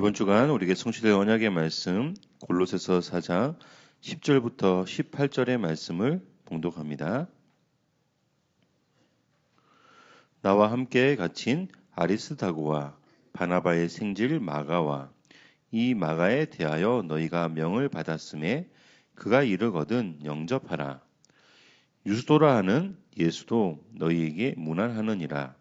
이번 주간 우리에게 성취될 언약의 말씀 골로새서 4장 10절부터 18절의 말씀을 봉독합니다. 나와 함께 갇힌 아리스다고와 바나바의 생질 마가와 이 마가에 대하여 너희가 명을 받았음에 그가 이르거든 영접하라. 유스도라 하는 예수도 너희에게 문안하느니라.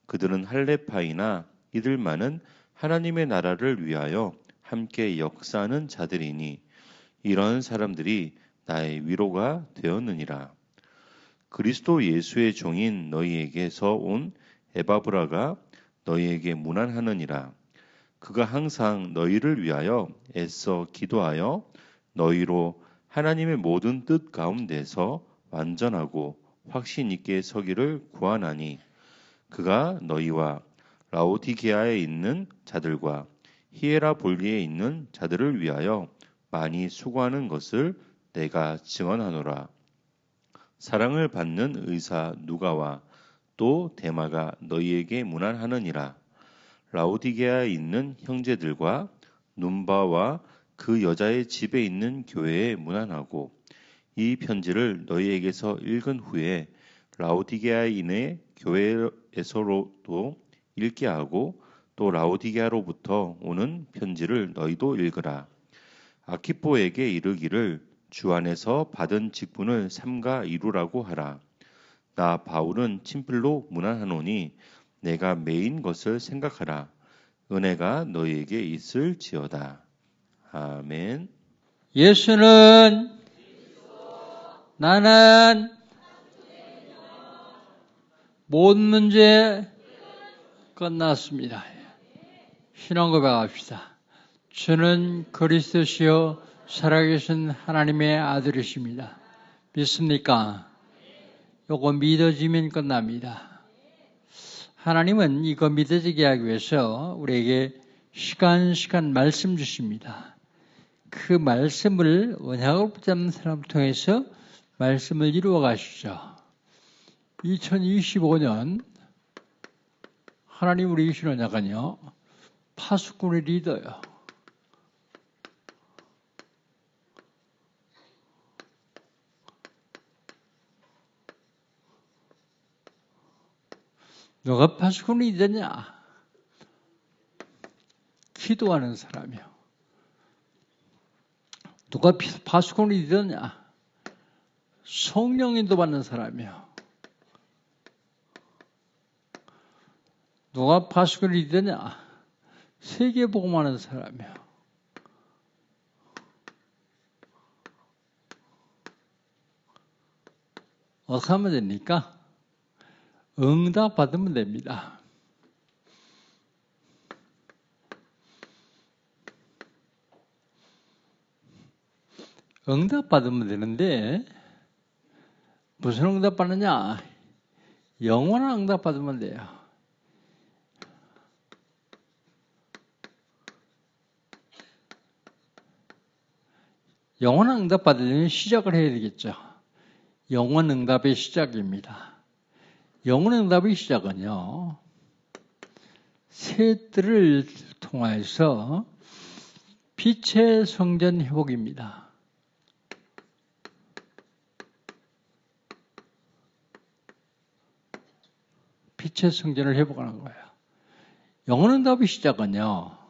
그들은 할레파이나 이들만은 하나님의 나라를 위하여 함께 역사하는 자들이니 이런 사람들이 나의 위로가 되었느니라. 그리스도 예수의 종인 너희에게서 온 에바브라가 너희에게 문안하느니라. 그가 항상 너희를 위하여 애써 기도하여 너희로 하나님의 모든 뜻 가운데서 완전하고 확신 있게 서기를 구하나니 그가 너희와 라오디게아에 있는 자들과 히에라볼리에 있는 자들을 위하여 많이 수고하는 것을 내가 증언하노라. 사랑을 받는 의사 누가와 또 데마가 너희에게 문안하느니라. 라오디게아에 있는 형제들과 눈바와 그 여자의 집에 있는 교회에 문안하고 이 편지를 너희에게서 읽은 후에 라오디게아인의 교회에서로도 읽게 하고 또 라오디게아로부터 오는 편지를 너희도 읽으라. 아키포에게 이르기를 주 안에서 받은 직분을 삼가 이루라고 하라. 나 바울은 친필로 문안하노니 내가 매인 것을 생각하라. 은혜가 너희에게 있을지어다. 아멘. 예수는 나는 모든 문제 끝났습니다. 신앙 고백합시다. 주는 그리스도시요 살아계신 하나님의 아들이십니다. 믿습니까? 요거 믿어지면 끝납니다. 하나님은 이거 믿어지게 하기 위해서 우리에게 시간 말씀 주십니다. 그 말씀을 언약을 붙잡는 사람을 통해서 말씀을 이루어 가시죠. 2025년 하나님 우리 주신 언약은요, 파수꾼의 리더요. 누가 파수꾼의 리더냐? 기도하는 사람이요. 누가 파수꾼의 리더냐? 성령 인도받는 사람이요. 누가 파수꾼의 리더냐? 세계 복음하는 사람이요. 어떻게 하면 됩니까? 응답 받으면 됩니다. 응답 받으면 되는데 무슨 응답 받느냐? 영원한 응답 받으면 돼요. 영원한 응답 받으려면 시작을 해야 되겠죠. 영원 응답의 시작입니다. 영원 응답의 시작은요, 세 뜰을 통해서 빛의 성전 회복입니다. 빛의 성전을 회복하는 거예요. 영원 응답의 시작은요,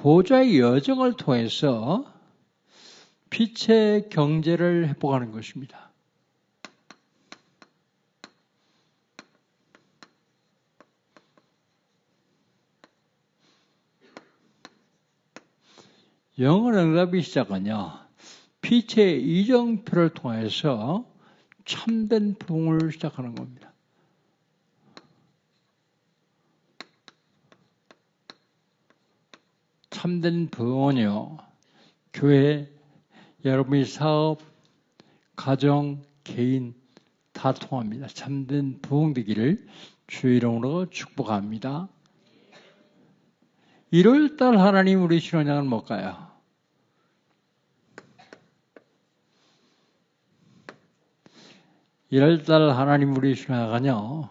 보좌의 여정을 통해서 빛의 경제를 회복하는 것입니다. 영원 응답의 시작은요, 빛의 이정표를 통해서 참된 부흥을 시작하는 겁니다. 참된 부흥은요, 교회, 여러분의 사업, 가정, 개인 다 통합니다. 참된 부흥 되기를 주의 이름으로 축복합니다. 1월달 하나님 우리 신혼양은 뭘까요? 이럴달 하나님 우리 신앙은요,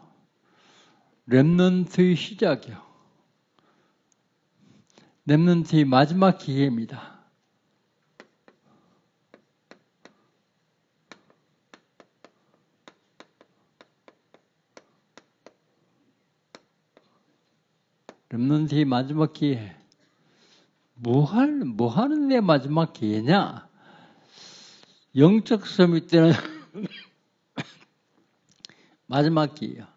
렘넌트의 시작이요. 렘넌트의 마지막 기회입니다. 렘넌트의 마지막 기회. 뭐 하는 내 마지막 기회냐? 영적 서밋 때는 마지막 기회야.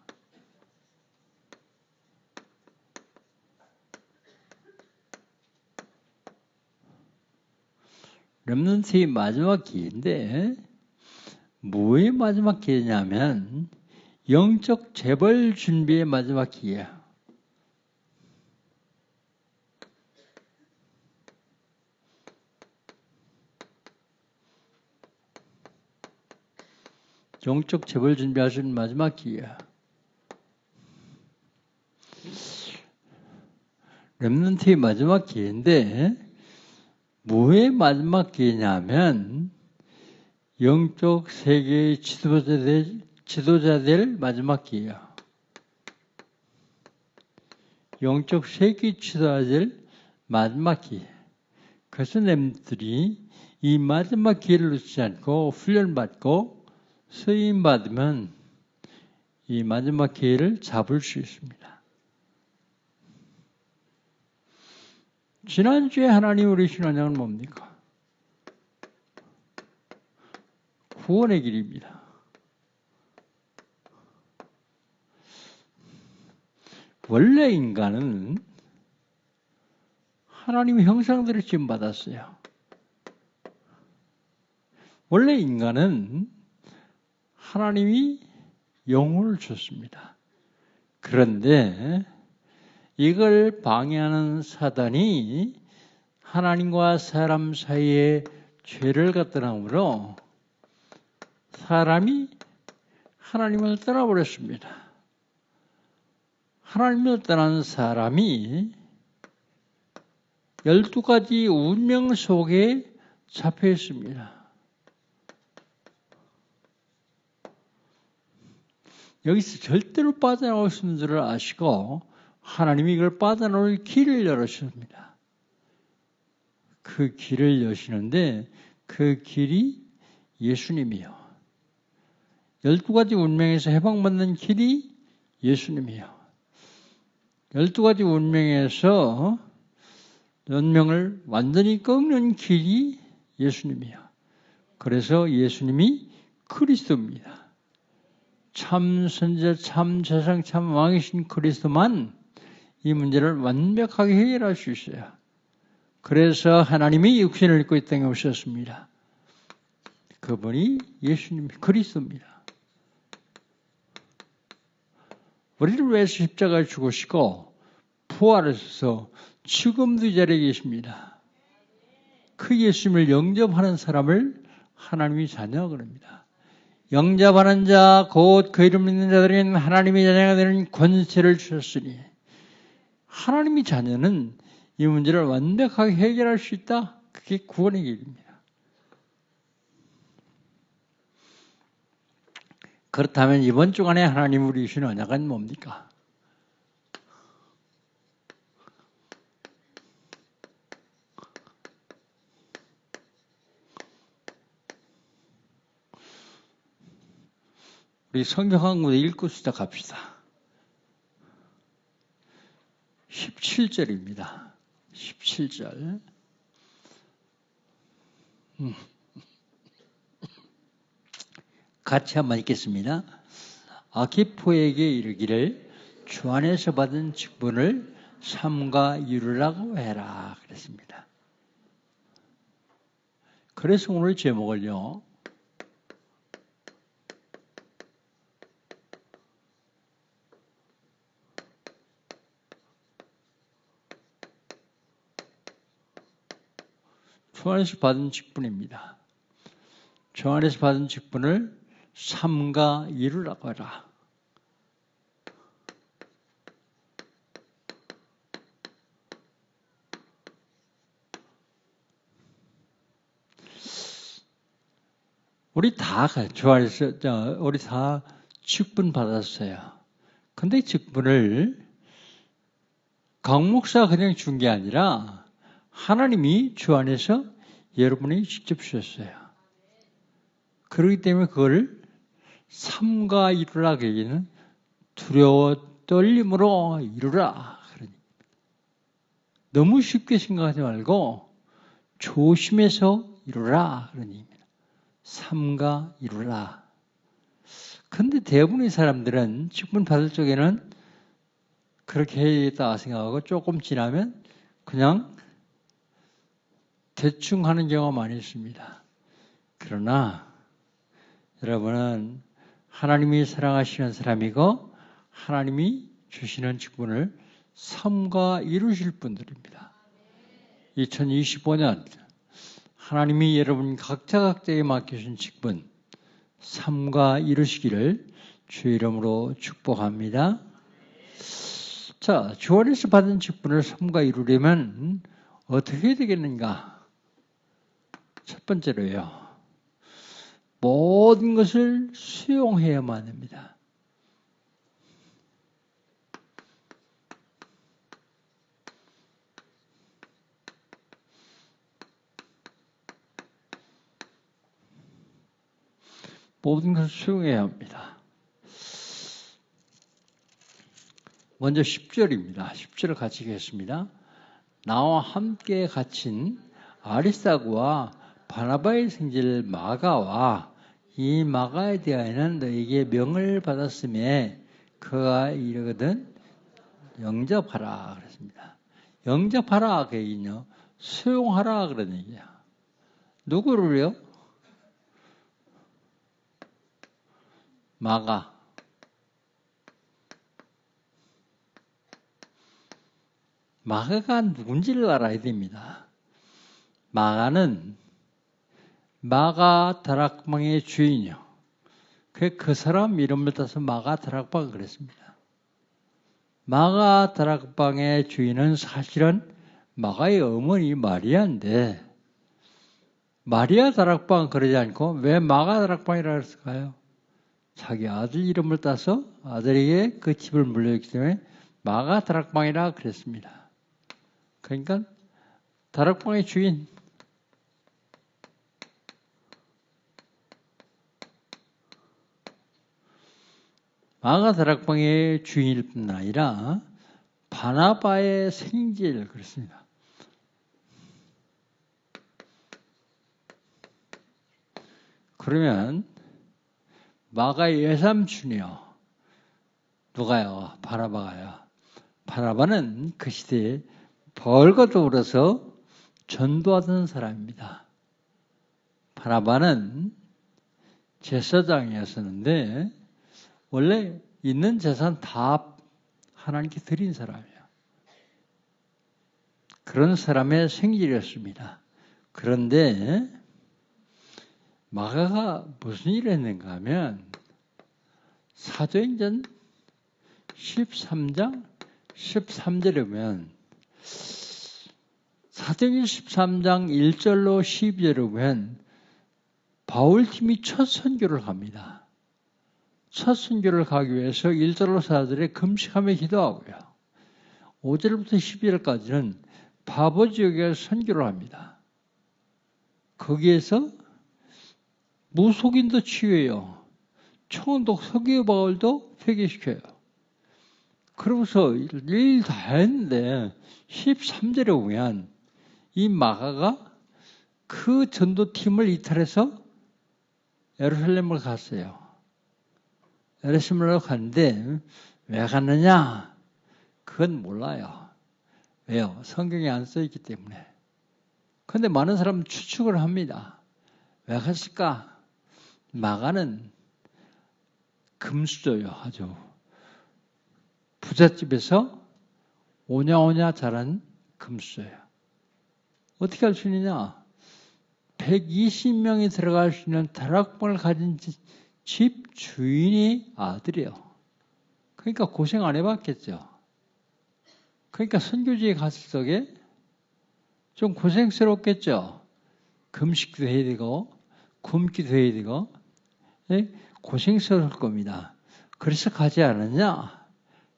렘넌트의 마지막 기회인데 뭐의 마지막 기회냐면 영적 재벌 준비의 마지막 기회야. 영적 재벌 준비하시는 마지막 기회야. 렘넌트의 마지막 기회인데 뭐의 마지막 기회냐면 영적 세계의 지도자 될 마지막 기회야. 영적 세계 지도자 될 마지막 기회. 그래서 렘넌트들이 이 마지막 기회를 놓치지 않고 훈련받고 쓰임받으면 이 마지막 기회를 잡을 수 있습니다. 지난주에 하나님 우리 신앙은 뭡니까? 구원의 길입니다. 원래 인간은 하나님의 형상대로 지음받았어요. 원래 인간은 하나님이 영혼을 줬습니다. 그런데 이걸 방해하는 사단이 하나님과 사람 사이에 죄를 갖다 놔으므로 사람이 하나님을 떠나버렸습니다. 하나님을 떠난 사람이 12가지 운명 속에 잡혀 있습니다. 여기서 절대로 빠져나올 수 없는 줄을 아시고 하나님이 이걸 빠져나올 길을 열어주십니다. 그 길을 여시는데 그 길이 예수님이요. 12가지 운명에서 해방받는 길이 예수님이요. 12가지 운명에서 운명을 완전히 꺾는 길이 예수님이요. 그래서 예수님이 그리스도입니다. 참 선지자, 참 재상, 참 왕이신 그리스도만 이 문제를 완벽하게 해결할 수 있어요. 그래서 하나님이 육신을 입고 이 땅에 오셨습니다. 그분이 예수님 그리스도입니다. 우리를 위해서 십자가에 죽으시고 부활하셔서 지금도 이 자리에 계십니다. 그 예수님을 영접하는 사람을 하나님이 자녀라고 합니다. 영접하는 자, 곧 그 이름 믿는 자들은 하나님의 자녀가 되는 권세를 주셨으니 하나님의 자녀는 이 문제를 완벽하게 해결할 수 있다. 그게 구원의 길입니다. 그렇다면 이번 주간에 하나님 우리 주신 언약은 뭡니까? 우리 성경 한 군데 읽고 시작합시다. 17절입니다. 17절. 같이 한번 읽겠습니다. 아키포에게 이르기를 주 안에서 받은 직분을 삼가 이루라고 해라 그랬습니다. 그래서 오늘 제목을요. 주 안에서 받은 직분입니다. 주 안에서 받은 직분을 삼가 이루라고 하라. 우리 다 주 안에서 우리 다 직분 받았어요. 근데 직분을 강 목사가 그냥 준 게 아니라 하나님이 주 안에서 여러분에게 직접 주셨어요. 그렇기 때문에 그걸 삼가 이루라 얘기는 두려워 떨림으로 이루라. 너무 쉽게 생각하지 말고 조심해서 이루라. 그런 얘기입니다. 삼가 이루라. 근데 대부분의 사람들은 직분 받을 적에는 그렇게 해야겠다 생각하고 조금 지나면 그냥 대충 하는 경우가 많이 있습니다. 그러나 여러분은 하나님이 사랑하시는 사람이고 하나님이 주시는 직분을 삼가 이루실 분들입니다. 2025년 하나님이 여러분 각자에게 맡기신 직분 삼가 이루시기를 주의 이름으로 축복합니다. 자, 주 안에서 받은 직분을 삼가 이루려면 어떻게 해야 되겠는가? 첫 번째로요. 모든 것을 수용해야만 합니다. 모든 것을 수용해야 합니다. 먼저 10절입니다. 10절을 같이 읽겠습니다. 나와 함께 갇힌 아리스타고와 바나바의 생질 마가와 이 마가에 대하여는 너에게 명을 받았음에 그가 이르거든 영접하라 그랬습니다. 영접하라 그 얘기는요. 수용하라 그런 얘기야. 누구를요? 마가. 마가가 누군지를 알아야 됩니다. 마가는 마가 다락방의 주인이요. 그 사람 이름을 따서 마가 다락방 그랬습니다. 마가 다락방의 주인은 사실은 마가의 어머니 마리아인데 마리아 다락방 그러지 않고 왜 마가 다락방이라고 했을까요? 자기 아들 이름을 따서 아들에게 그 집을 물려줬기 때문에 마가 다락방이라 그랬습니다. 그러니까 다락방의 주인. 마가 다락방의 주인일 뿐 아니라 바나바의 생질 그렇습니다. 그러면 마가의 외삼촌이요. 누가요? 바나바가요. 바나바는 그 시대에 벌과 더불어서 전도하던 사람입니다. 바나바는 제사장이었었는데 원래 있는 재산 다 하나님께 드린 사람이에요. 그런 사람의 생일이었습니다. 그런데 마가가 무슨 일을 했는가 하면 사도행전 13장 13절에 보면 사도행전 13장 1절로 12절에 보면 바울팀이 첫 선교를 갑니다. 첫 선교를 가기 위해서 1절로 4절에 금식하며 기도하고요. 5절부터 12절까지는 바보 지역에 선교를 합니다. 거기에서 무속인도 치유해요. 청원독 서기의 바울도 회개시켜요. 그러면서 일 다 했는데 13절에 보면 이 마가가 그 전도팀을 이탈해서 예루살렘을 갔어요. 예루살렘으로 갔는데 왜 갔느냐? 그건 몰라요. 왜요? 성경에 안 써있기 때문에. 그런데 많은 사람은 추측을 합니다. 왜 갔을까? 마가는 금수저요. 아주 부잣집에서 오냐오냐 자란 금수저예요. 어떻게 할 수 있느냐? 120명이 들어갈 수 있는 다락방을 가진 집 주인이 아들이에요. 그러니까 고생 안 해봤겠죠. 그러니까 선교지에 갔을 적에 좀 고생스럽겠죠. 금식도 해야 되고 굶기도 해야 되고 고생스러울 겁니다. 그래서 가지 않았냐?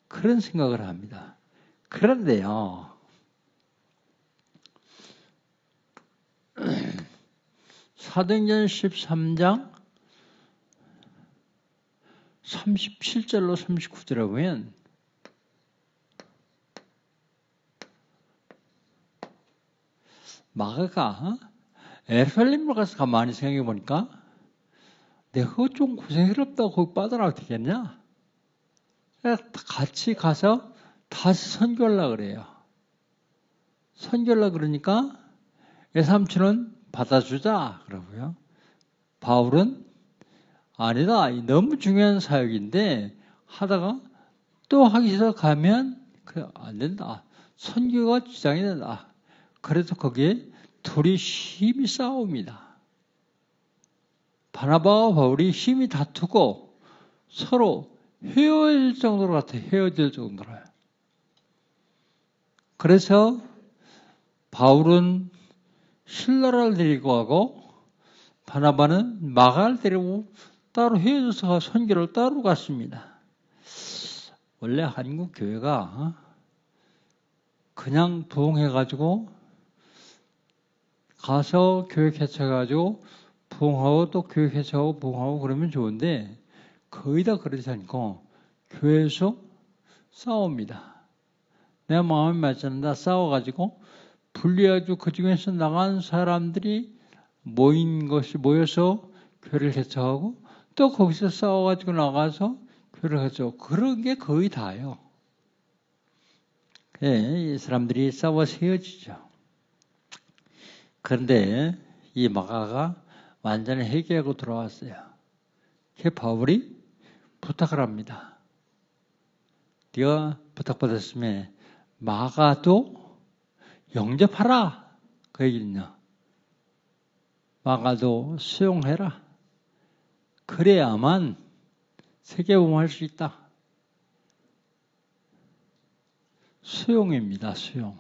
그런 생각을 합니다. 그런데요, 사도행전 13장 37절로 39절에 보면 마가가 예루살렘으로 가서 가만히 생각해 보니까 내가 그거 좀 고생스럽다고 거기 빠져나가도 되겠냐? 같이 가서 다시 선교하려고 그래요. 선교하려고 그러니까 외삼촌은 받아주자 그러고요. 바울은 아니다. 너무 중요한 사역인데 하다가 또 하기 싫어 가면 그래 안 된다. 선교가 지장이 된다. 그래서 거기에 둘이 심히 싸웁니다. 바나바와 바울이 심히 다투고 서로 헤어질 정도로 같아요. 헤어질 정도로. 그래서 바울은 실라를 데리고 가고 바나바는 마가를 데리고 따로 헤어져서 선교를 따로 갔습니다. 원래 한국 교회가 그냥 부흥해가지고 가서 교회 개척해가지고 부흥하고 또 교회 개척하고 부흥하고 그러면 좋은데 거의 다 그러지 않고 교회에서 싸웁니다. 내가 마음이 맞지 않는다 싸워가지고 분리해가지고 그 중에서 나간 사람들이 모여서 교회를 개척하고 또 거기서 싸워가지고 나가서 교회를 개척하고 그런 게 거의 다예요. 이 사람들이 싸워서 헤어지죠. 그런데 이 마가가 완전히 회개하고 돌아왔어요. 그 바울이 부탁을 합니다. 네가 부탁받았으면 마가도 영접하라. 그 얘기는요. 마가도 수용해라. 그래야만 세계복음할 수 있다. 수용입니다. 수용.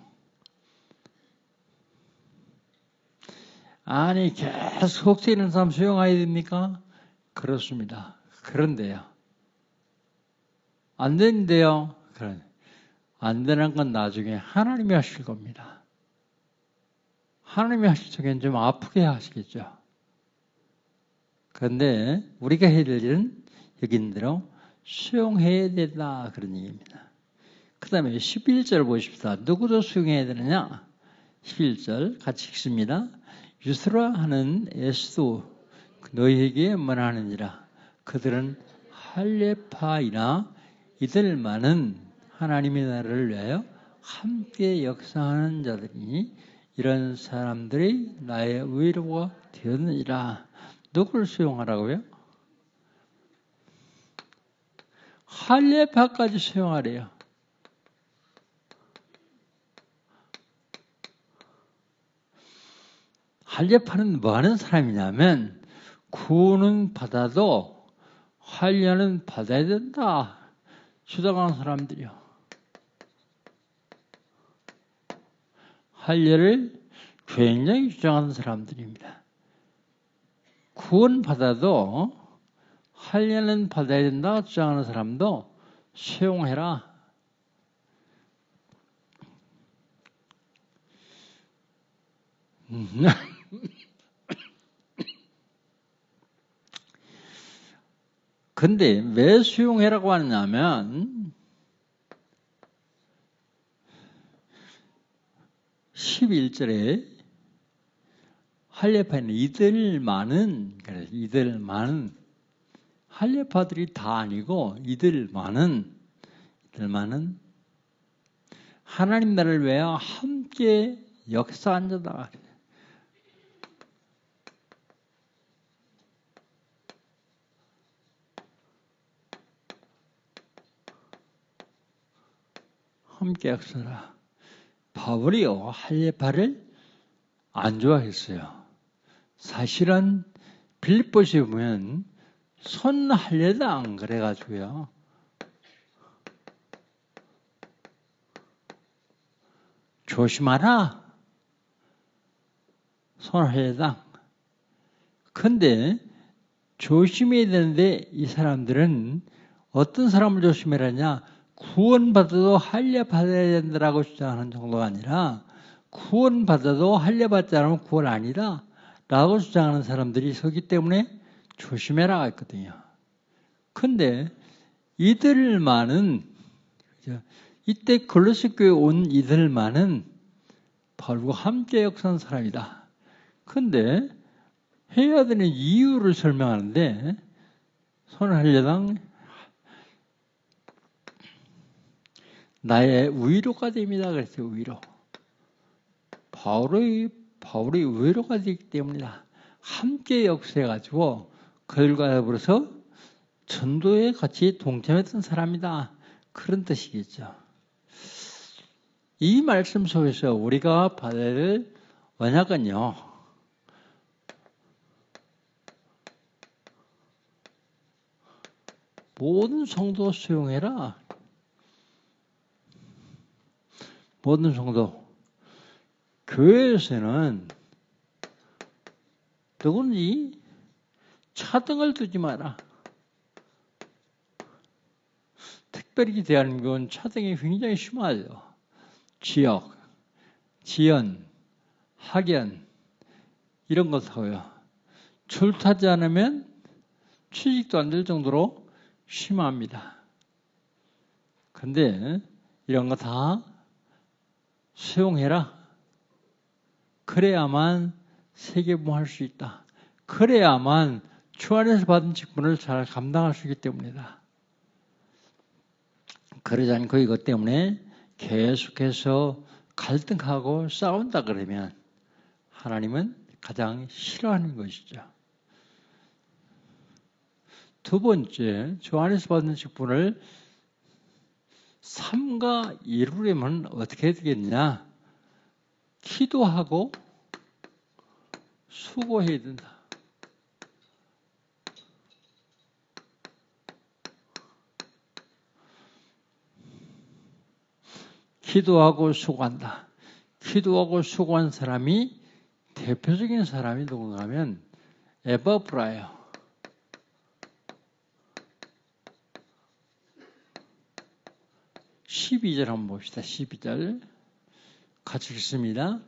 아니 계속 속세 있는 사람 수용해야 됩니까? 그렇습니다. 그런데요. 안 되는데요. 안 되는 건 나중에 하나님이 하실 겁니다. 하나님이 하실 적엔 좀 아프게 하시겠죠. 그런데 우리가 해야 될 일은 여기 있는 대로 수용해야 된다. 그런 얘기입니다. 그 다음에 11절 보십시다. 누구도 수용해야 되느냐? 11절 같이 읽습니다. 유스라 하는 에스도 너희에게 뭐하느니라. 그들은 할례파이나 이들만은 하나님의 나라를 위하여 함께 역사하는 자들이니 이런 사람들이 나의 의로가 되었느니라. 누구를 수용하라고요? 할례파까지 수용하래요. 할례파는 뭐 하는 사람이냐면 구원은 받아도 할례는 받아야 된다. 주장하는 사람들이요. 할례를 굉장히 주장하는 사람들입니다. 구원 받아도 할례는 받아야 된다 주장하는 사람도 수용해라. 근데 왜 수용해라고 하느냐면 11절에 할례파는 이들만은 할례파들이 다 아니고 이들만은 하나님 나라를 위하여 함께 역사한 자다. 함께 역사라. 바울이요 할례파를 안 좋아했어요. 사실은 빌립보서에 보면 손 할례당 그래가지고요. 조심하라. 손 할례당. 근데 조심해야 되는데 이 사람들은 어떤 사람을 조심해라냐? 구원받아도 할례받아야 된다라고 주장하는 정도가 아니라 구원받아도 할례받지 않으면 구원 아니다 라고 주장하는 사람들이 서기 때문에 조심해라 했거든요. 근데 이들만은 이때 골로새 교회에 온 이들만은 바울과 함께 역사한 사람이다. 근데 해야 되는 이유를 설명하는데 손할례당 나의 위로가 됩니다. 그랬어요. 위로. 바울의 위로가 되기 때문이다. 함께 역사해가지고 그들과 더불어서 전도에 같이 동참했던 사람이다. 그런 뜻이겠죠. 이 말씀 속에서 우리가 받아야 될 언약은요. 모든 성도 수용해라. 모든 성도. 교회에서는 누구든지 차등을 두지 마라. 특별히 대한민국은 차등이 굉장히 심하죠. 지역, 지연, 학연 이런 것하고요. 출타지 않으면 취직도 안 될 정도로 심합니다. 근데 이런 거 다 수용해라. 그래야만 세계복음할 수 있다. 그래야만 주 안에서 받은 직분을 잘 감당할 수 있기 때문이다. 그러지 않고 이것 때문에 계속해서 갈등하고 싸운다 그러면 하나님은 가장 싫어하는 것이죠. 두 번째, 주 안에서 받는 직분을 삼가 이루려면 어떻게 해야 되겠냐? 기도하고 수고해야 된다. 기도하고 수고한다. 기도하고 수고한 사람이 대표적인 사람이 누군가 하면 에바브라예요. 12절 한번 봅시다. 12절 같이 읽습니다.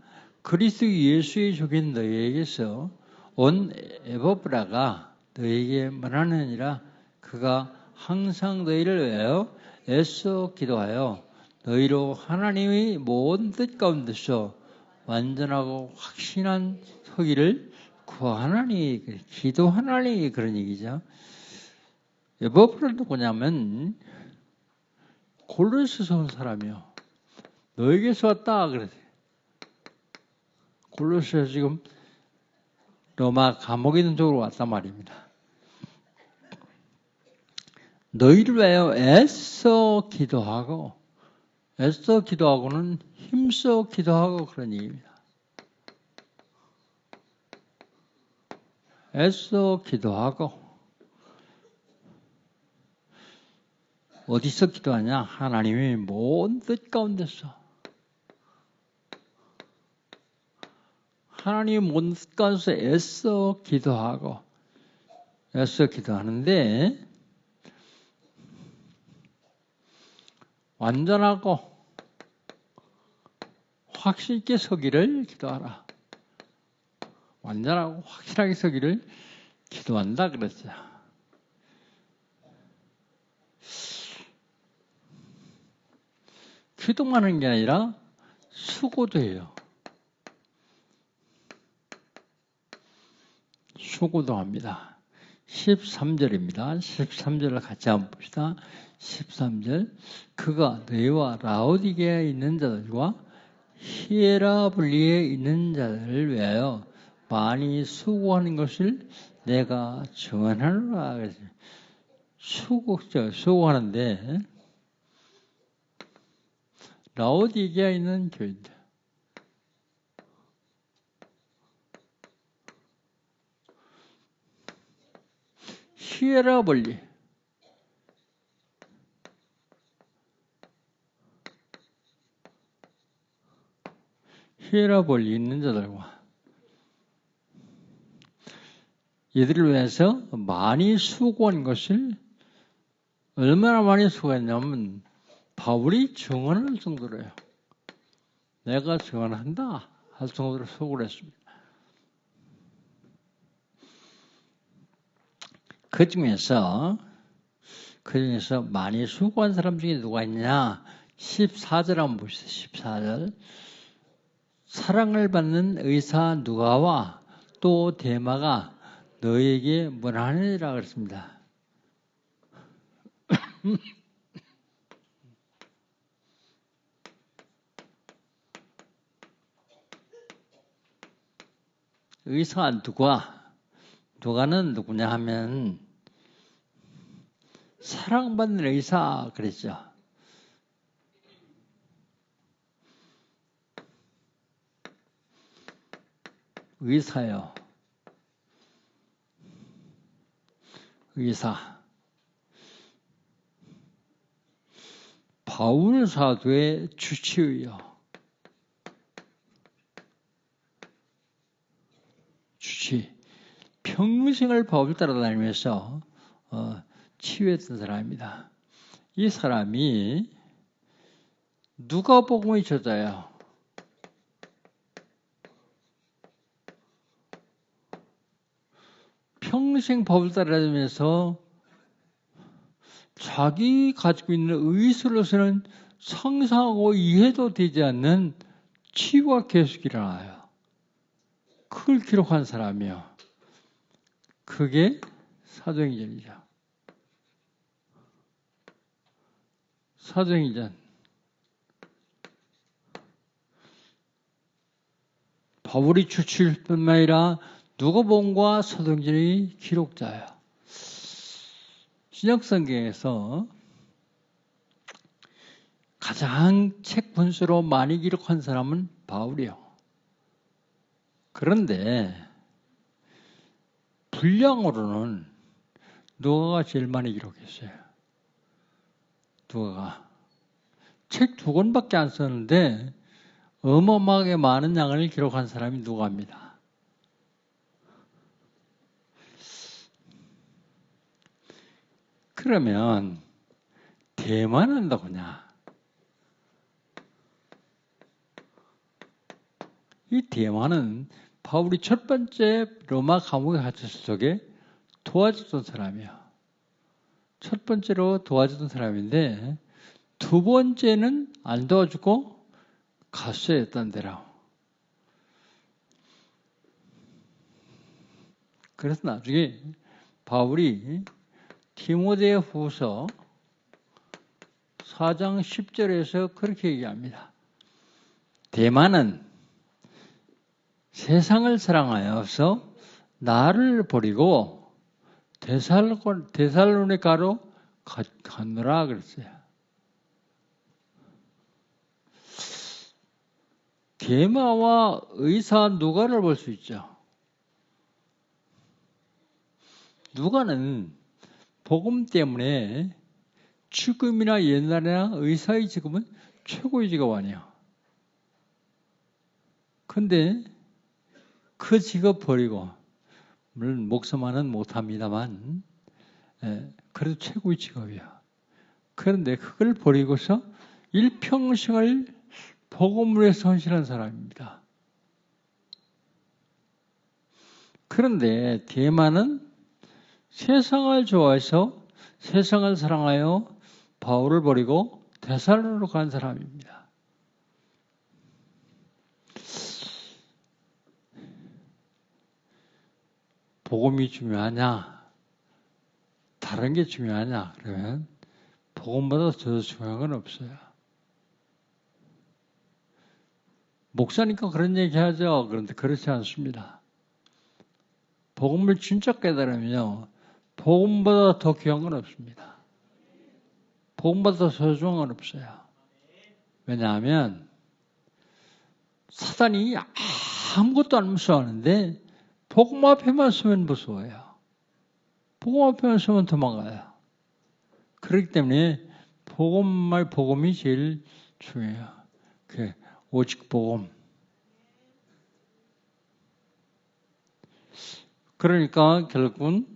그리스도 예수의 종인 너희에게서 온 에바브라가 너희에게 말하느니라. 그가 항상 너희를 위하여 애써 기도하여 너희로 하나님의 모든 뜻 가운데서 완전하고 확신한 서기를 구하나니, 기도하나니 그런 얘기죠. 에바브라는 누구냐면 골로새에서 온 사람이요. 너에게서 왔다 그랬어요. 골로새에서 지금 로마 감옥에 있는 쪽으로 왔단 말입니다. 너희를 위하여 애써 기도하고, 애써 기도하고는 힘써 기도하고 그런 얘기입니다. 애써 기도하고 어디서 기도하냐? 하나님의 모든 뜻 가운데서. 하나님의 모든 뜻 가운데서 애써 기도하고 애써 기도하는데 완전하고 확신 있게 서기를 기도하라. 완전하고 확실하게 서기를 기도한다 그랬죠. 기도만 하는 게 아니라 수고도 해요. 수고도 합니다. 13절입니다. 13절을 같이 한번 봅시다. 13절 그가 너희와 라오디게아에 있는 자들과 히에라블리에 있는 자들을 위하여 많이 수고하는 것을 내가 증언하노라. 수고하는데 라오디게아에 있는 교인들 히에라블리 있는 자들과 이들을 위해서 많이 수고한 것을 얼마나 많이 수고했냐면 바울이 증언할 정도로요. 내가 증언한다 할 정도로 소구를 했습니다. 그 중에서 많이 수고한 사람 중에 누가 있냐? 14절 한번 보시죠. 14절. 사랑을 받는 의사 누가와 또 데마가 너에게 문안하니라 그랬습니다. 의사 누가는 누구냐 하면 사랑받는 의사 그랬죠. 의사요. 의사. 바울 사도의 주치의요. 주치. 평생을 바울 따라다니면서 치유했던 사람입니다. 이 사람이 누가복음의 저자예요. 평생 바울 따라다니면서 자기 가지고 있는 의술로서는 상상하고 이해도 되지 않는 치유가 계속 일어나요. 그걸 기록한 사람이요. 그게 사도행전이죠. 사도행전. 바울이 주치일 뿐만 아니라 누가복음과 사도행전의 기록자예요. 신약성경에서 가장 책 분수로 많이 기록한 사람은 바울이요. 그런데 분량으로는 누가가 제일 많이 기록했어요. 누가가. 책 2권밖에 안 썼는데 어마어마하게 많은 양을 기록한 사람이 누가입니다. 그러면 대만은 누구냐? 이 대만은 바울이 첫 번째 로마 감옥에 갇혔을 적에 도와줬던 사람이에요. 첫 번째로 도와줬던 사람인데 두 번째는 안 도와주고 갔어야 했던 데로. 그래서 나중에 바울이 디모데 후서 4장 10절에서 그렇게 얘기합니다. 대만은 세상을 사랑하여서 나를 버리고 데살로니가로 갔노라 그랬어요. 데마와 의사 누가를 볼 수 있죠. 누가는 복음 때문에 죽음이나 옛날이나 의사의 직업은 최고의 직업 아니에요. 근데 그 직업 버리고, 물론 목사만은 못합니다만, 그래도 최고의 직업이야. 그런데 그걸 버리고서 일평생을 복음을 위해서 헌신한 사람입니다. 그런데 대만은 세상을 좋아해서 세상을 사랑하여 바울을 버리고 데살로로 간 사람입니다. 복음이 중요하냐? 다른 게 중요하냐? 그러면 복음보다 더 중요한 건 없어요. 목사니까 그런 얘기 하죠. 그런데 그렇지 않습니다. 복음을 진짜 깨달으면요. 복음보다 더 귀한 건 없습니다. 복음보다 더 소중한 건 없어요. 왜냐하면 사단이 아무것도 안 무서워하는데 복음 앞에만 서면 무서워요. 복음 앞에만 서면 도망가요. 그렇기 때문에 복음이 제일 중요해요. 오직 복음. 그러니까 결국은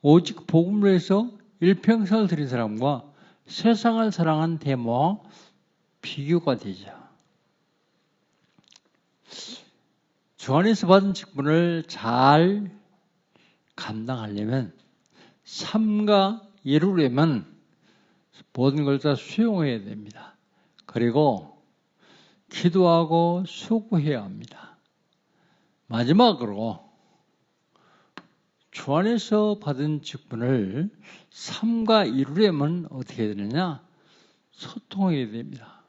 오직 복음을 위해서 일평생을 드린 사람과 세상을 사랑한 데모와 비교가 되죠. 주 안에서 받은 직분을 잘 감당하려면, 삶과 이루려면 모든 걸 다 수용해야 됩니다. 그리고 기도하고 수고해야 합니다. 마지막으로 주 안에서 받은 직분을 삶과 이루려면 어떻게 해야 되느냐? 소통해야 됩니다.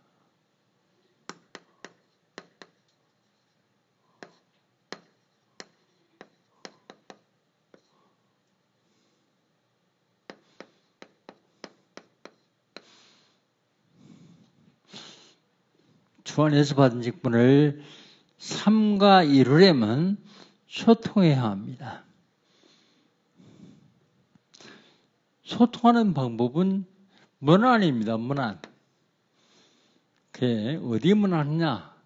주 안에서 받은 직분을 삶과 이루려면 소통해야 합니다. 소통하는 방법은 문안입니다. 문안. 그게 어디 문안이냐?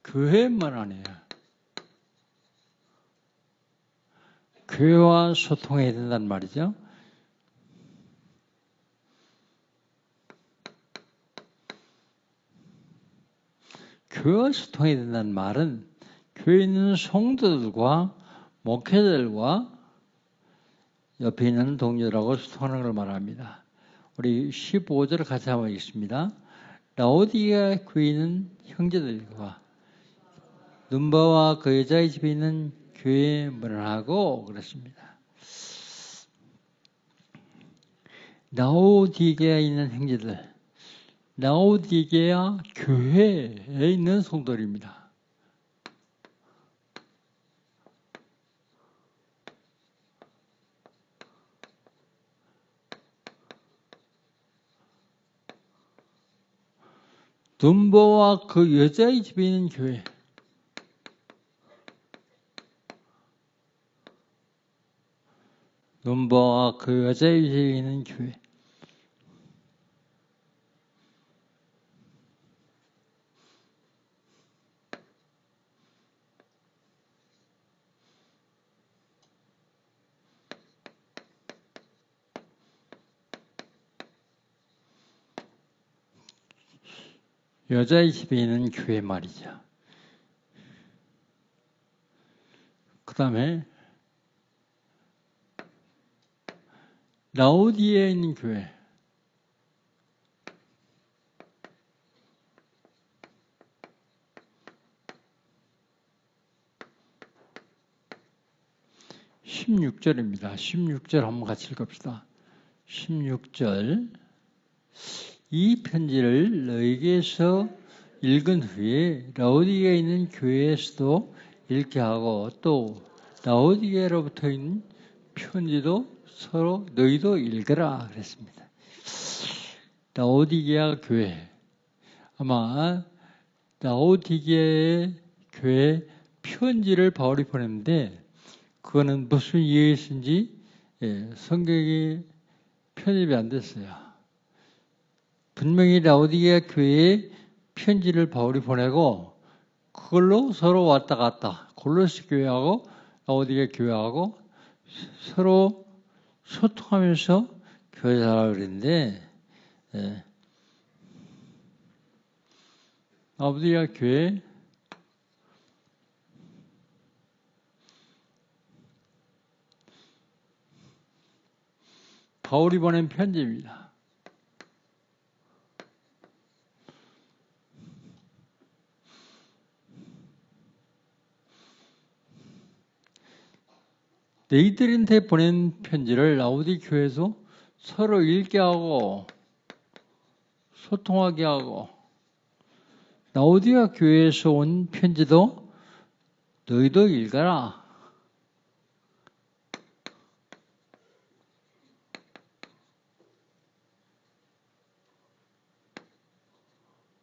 교회 문안이에요. 교회와 소통해야 된단 말이죠. 교회와 소통해야 된다는 말은 교회에 있는 성도들과 목회자들과 옆에 있는 동료들하고 소통하는 걸 말합니다. 우리 15절을 같이 한번 읽겠습니다. 라오디게아 교회에 있는 형제들과 눈바와 그 여자의 집에 있는 교회에 문안하고 그랬습니다. 라오디게아에 있는 형제들, 라오디게아 교회에 있는 성도들입니다. 눈보와 그 여자의 집에 있는 교회. 눈보와 그 여자의 집에 있는 교회. 여자의 집에 있는 교회 말이죠. 그 다음에 라오디게아에 있는 교회. (16절입니다) 16절 한번 같이 읽읍시다. 16절. 이 편지를 너희에게서 읽은 후에 라오디게아에 있는 교회에서도 읽게 하고 또 라오디게아로부터 있는 편지도 서로 너희도 읽으라 그랬습니다. 라오디게아 교회. 아마 라오디게아의 교회 편지를 바울이 보냈는데 그거는 무슨 이유에 쓴지 성경이 편집이 안 됐어요. 분명히 라오디게아 교회에 편지를 바울이 보내고 그걸로 서로 왔다 갔다 골로새 교회하고 라오디게아 교회하고 서로 소통하면서 교회하라고 그랬는데 라오디게아 교회 바울이 보낸 편지입니다. 너희들한테 보낸 편지를 라오디게아 교회에서 서로 읽게 하고 소통하게 하고 라오디게아 교회에서 온 편지도 너희도 읽어라.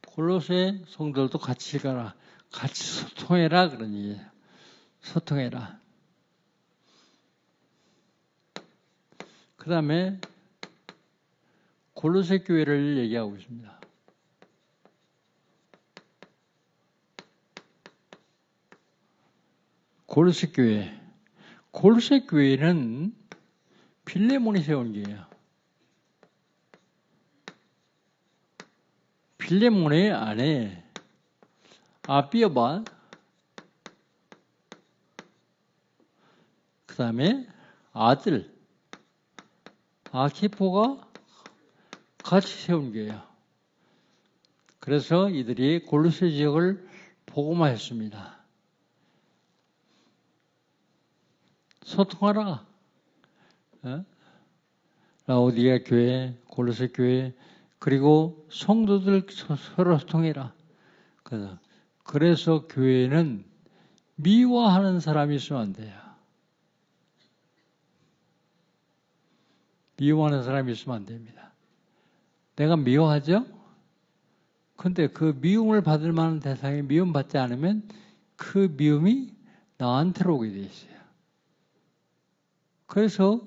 골로새 성도들도 같이 읽어라. 같이 소통해라 그런 얘기예요. 소통해라. 그 다음에 골로새 교회를 얘기하고 있습니다. 골로새 교회. 골로새 교회는 필레몬이 세운 교회예요. 필레몬의 아내 아피아바, 그 다음에 아들 아키포가 같이 세운 거예요. 그래서 이들이 골로새 지역을 복음화했습니다. 소통하라. 라오디게아 교회, 골로새 교회, 그리고 성도들 서로 소통해라. 그래서 교회는 미워하는 사람이 있으면 안 돼요. 미워하는 사람이 있으면 안 됩니다. 내가 미워하죠? 근데 그 미움을 받을 만한 대상이 미움받지 않으면 그 미움이 나한테로 오게 돼 있어요. 그래서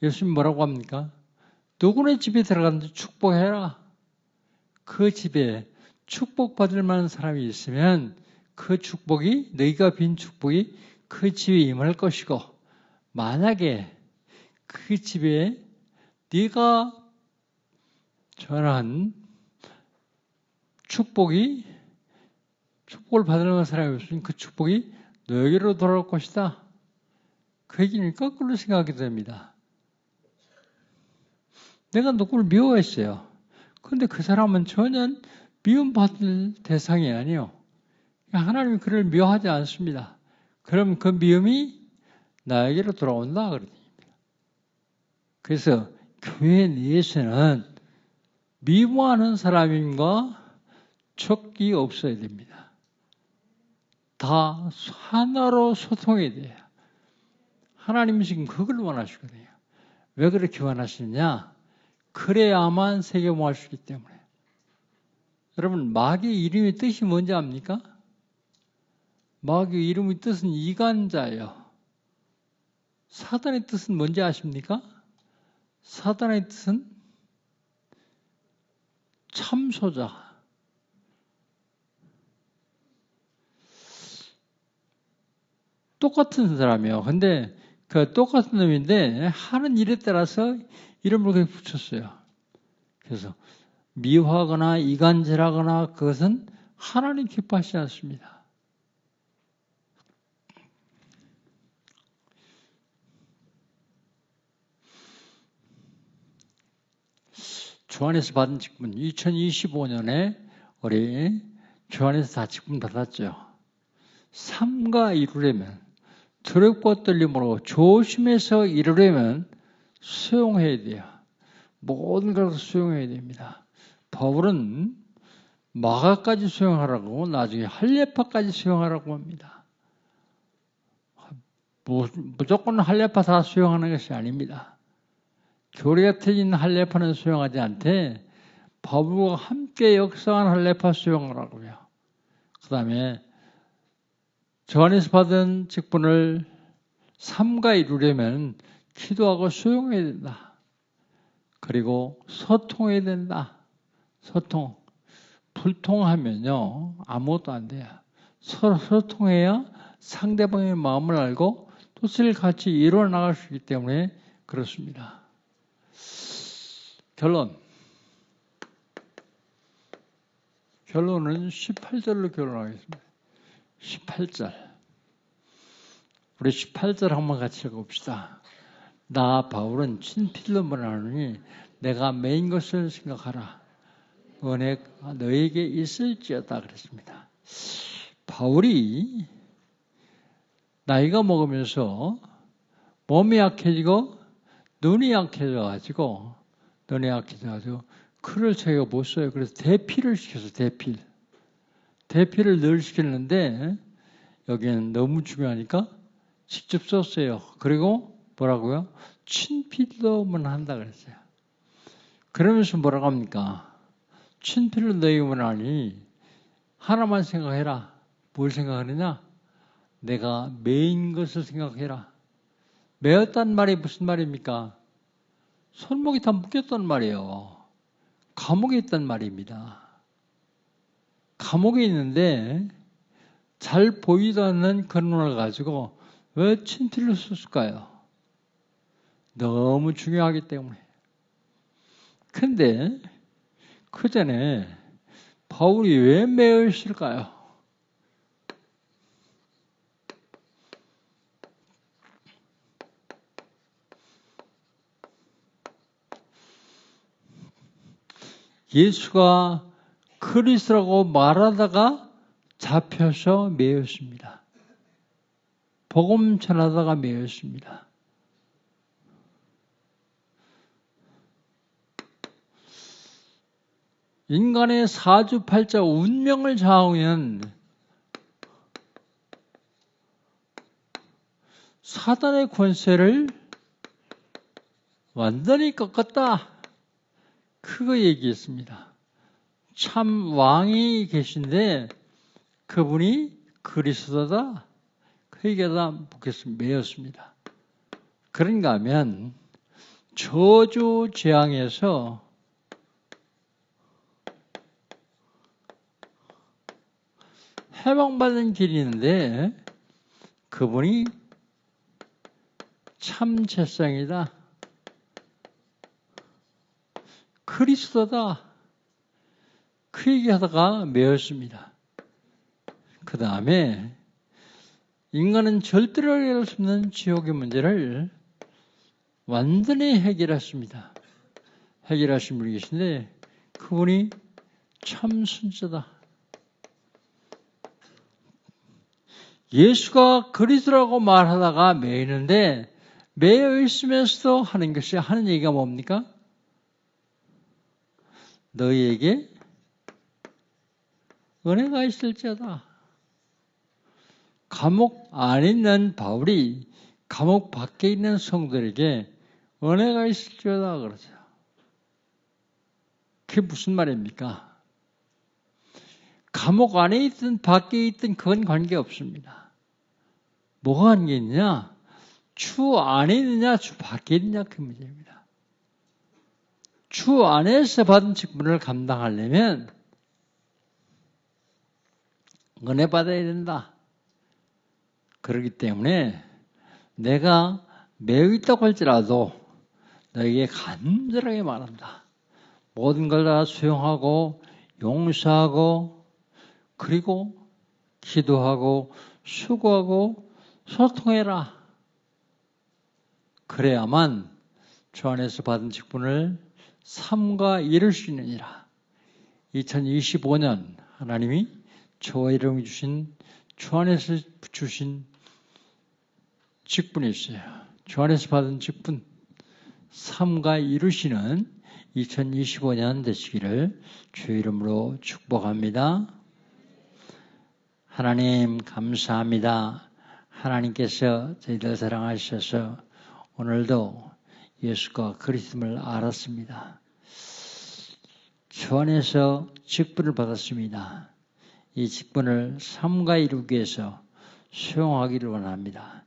예수님 뭐라고 합니까? 누구네 집에 들어갔는데 축복해라. 그 집에 축복받을 만한 사람이 있으면 그 축복이, 너희가 빈 축복이 그 집에 임할 것이고, 만약에 그 집에 네가 전한 축복을 받을 만한 사람이 없으면 그 축복이 너에게로 돌아올 것이다. 그 얘기는 거꾸로 생각하게 됩니다. 내가 누구를 미워했어요. 그런데 그 사람은 전혀 미움받을 대상이 아니에요. 하나님이 그를 미워하지 않습니다. 그럼 그 미움이 나에게로 돌아온다. 그래서 교회 내에서는 미워하는 사람과 척이 없어야 됩니다. 다 하나로 소통해야 돼요. 하나님은 지금 그걸 원하시거든요. 왜 그렇게 원하시느냐? 그래야만 세계화할 수 있기 때문에. 여러분, 마귀의 이름의 뜻이 뭔지 압니까? 마귀의 이름의 뜻은 이간자예요. 사단의 뜻은 뭔지 아십니까? 사단의 뜻은 참소자. 똑같은 사람이에요. 근데 그 똑같은 놈인데 하는 일에 따라서 이름을 그렇게 붙였어요. 그래서 미워하거나 이간질하거나 그것은 하나님 기뻐하시지 않습니다. 주안에서 받은 직분, 2025년에 우리 주안에서 다 직분 받았죠. 삼가 이루려면, 두렵고 떨림으로 조심해서 이루려면 수용해야 돼요. 모든 걸 수용해야 됩니다. 바울은 마가까지 수용하라고, 나중에 할례파까지 수용하라고 합니다. 무조건 할례파 다 수용하는 것이 아닙니다. 교리가 틀린 할례파는 수용하지 않되 바울과 함께 역사한 할례파 수용하라고요. 그 다음에 저 안에서 받은 직분을 삼가 이루려면 기도하고 수용해야 된다. 그리고 소통해야 된다. 소통. 불통하면요 아무것도 안 돼요. 서로 소통해야 상대방의 마음을 알고 뜻을 같이 이루어 나갈 수 있기 때문에 그렇습니다. 결론은 18절로 결론하겠습니다. 18절. 우리 18절 한번 같이 읽어봅시다. 나 바울은 친필로 말하노니 내가 메인 것을 생각하라. 은혜 너에게 있을지어다 그랬습니다. 바울이 나이가 먹으면서 몸이 약해지고 눈이 약해져가지고 글을 자기가 못 써요. 그래서 대피를 시켰어요. 대피를 늘 시켰는데 여기는 너무 중요하니까 직접 썼어요. 그리고 뭐라고요? 친필로만 한다 그랬어요. 그러면서 뭐라고 합니까? 친필로 너희만 하니 하나만 생각해라. 뭘 생각하느냐? 내가 매인 것을 생각해라. 매었단 말이 무슨 말입니까? 손목이 다 묶였단 말이에요. 감옥에 있단 말입니다. 감옥에 있는데 잘 보이지 않는 근원을 가지고 왜 친필로 썼을까요? 너무 중요하기 때문에. 근데 그 전에 바울이 왜 매여 있을까요? 예수가 그리스도라고 말하다가 잡혀서 매였습니다. 복음 전하다가 매였습니다. 인간의 사주팔자 운명을 좌우하는 사단의 권세를 완전히 꺾었다. 그거 얘기했습니다. 참 왕이 계신데 그분이 그리스도다. 그 얘기하다 묻겠습니다. 매였습니다. 그런가 하면 저주 재앙에서 해방받는 길이 있는데 그분이 참 재상이다. 그리스도다. 그 얘기하다가 매였습니다. 그 다음에 인간은 절대로 해결할 수 없는 지옥의 문제를 완전히 해결했습니다. 해결하신 분이 계신데 그분이 참 순자다. 예수가 그리스도라고 말하다가 매이는데 매여 있으면서도 하는 얘기가 뭡니까? 너희에게 은혜가 있을지어다. 감옥 안에 있는 바울이 감옥 밖에 있는 성도들에게 은혜가 있을지어다 그러죠. 그게 무슨 말입니까? 감옥 안에 있든 밖에 있든 그건 관계없습니다. 뭐가 관계 있느냐? 주 안에 있느냐 주 밖에 있느냐 그 문제입니다. 주 안에서 받은 직분을 감당하려면 은혜 받아야 된다. 그렇기 때문에 내가 매여 있다고 할지라도 너에게 간절하게 말한다. 모든 걸 다 수용하고 용서하고 그리고 기도하고 수고하고 소통해라. 그래야만 주 안에서 받은 직분을 삶과 이룰 수 있느니라. 2025년 하나님이 저와 이름을 주신 주 안에서 주신 직분이 있어요. 주 안에서 받은 직분 삶과 이루시는 2025년 되시기를 주의 이름으로 축복합니다. 하나님 감사합니다. 하나님께서 저희들 사랑하셔서 오늘도 예수가 그리스도를 알았습니다. 주 안에서 직분을 받았습니다. 이 직분을 삶과 이루기 위해서 수용하기를 원합니다.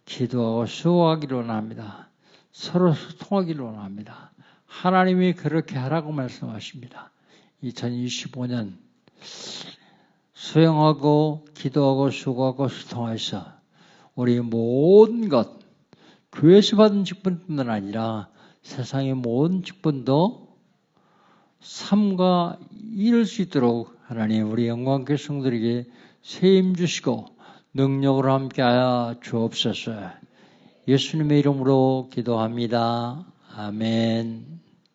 기도하고 수고하기를 원합니다. 서로 소통하기를 원합니다. 하나님이 그렇게 하라고 말씀하십니다. 2025년 수용하고 기도하고 수고하고 소통해서 우리 모든 것 교회에서 받은 직분뿐만 아니라 세상의 모든 직분도 삶과 이룰 수 있도록 하나님 우리 영광교회 성도들에게 세임 주시고 능력으로 함께하여 주옵소서. 예수님의 이름으로 기도합니다. 아멘.